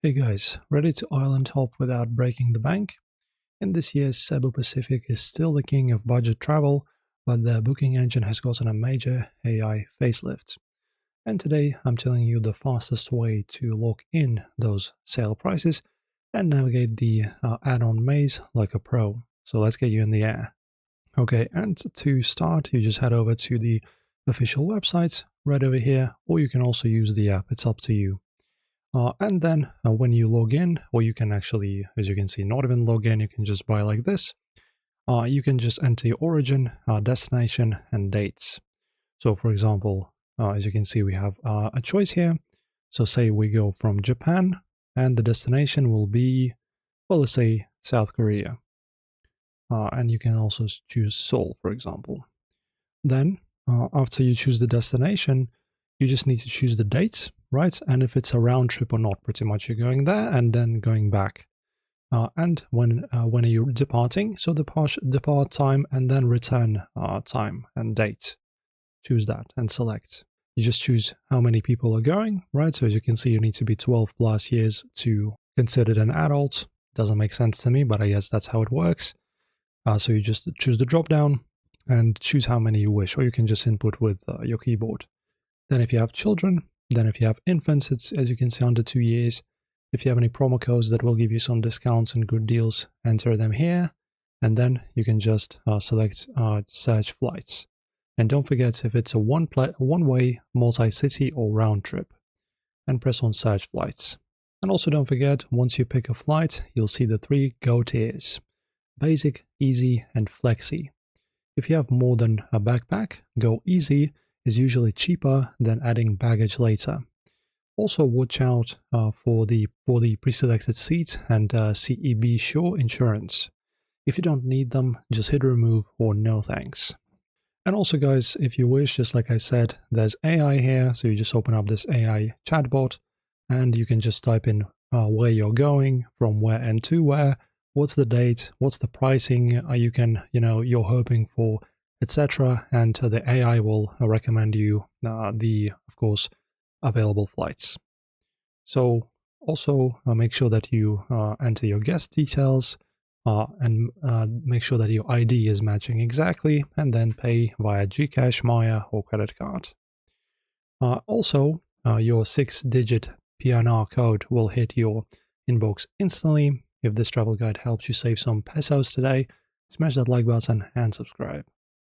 Hey guys, ready to island hop without breaking the bank? In this year's Cebu Pacific is still the king of budget travel, but the booking engine has gotten a major AI facelift. And today I'm telling you the fastest way to lock in those sale prices and navigate the add-on maze like a pro. So let's get you in the air. Okay, and to start, you just head over to the official website right over here, or you can also use the app, it's up to you. And then when you log in, or you can actually, as you can see, not even log in, you can just buy like this. You can just enter your origin, destination, and dates. So for example, as you can see, we have a choice here. So say we go from Japan, and the destination will be, well, let's say South Korea. And you can also choose Seoul, for example. Then, after you choose the destination, you just need to choose the date, right? And if it's a round trip or not, pretty much you're going there and then going back. And when are you departing? So depart time and then return time and date. Choose that and select. You just choose how many people are going, right? So as you can see, you need to be 12 plus years to consider an adult. Doesn't make sense to me, but I guess that's how it works. So you just choose the drop down and choose how many you wish, or you can just input with your keyboard. Then if you have children, then if you have infants, it's, as you can see, under 2 years. If you have any promo codes that will give you some discounts and good deals, enter them here. And then you can just select search flights. And don't forget if it's a one-way, multi-city or round trip. And press on search flights. And also don't forget, once you pick a flight, you'll see the 3 go tiers: basic, easy, and flexi. If you have more than a backpack, go easy is usually cheaper than adding baggage later. Also watch out for the pre-selected seat and CEB Shore insurance. If you don't need them, just hit remove or no thanks. And also guys, if you wish, just like I said, there's AI here, so you just open up this AI chatbot and you can just type in where you're going, from where and to where, what's the date, what's the pricing you're hoping for, etc. And the AI will recommend you of course, available flights. So also make sure that you enter your guest details and make sure that your ID is matching exactly, and then pay via Gcash, Maya, or credit card. Also, your 6-digit PNR code will hit your inbox instantly. If this travel guide helps you save some pesos today, smash that like button and subscribe.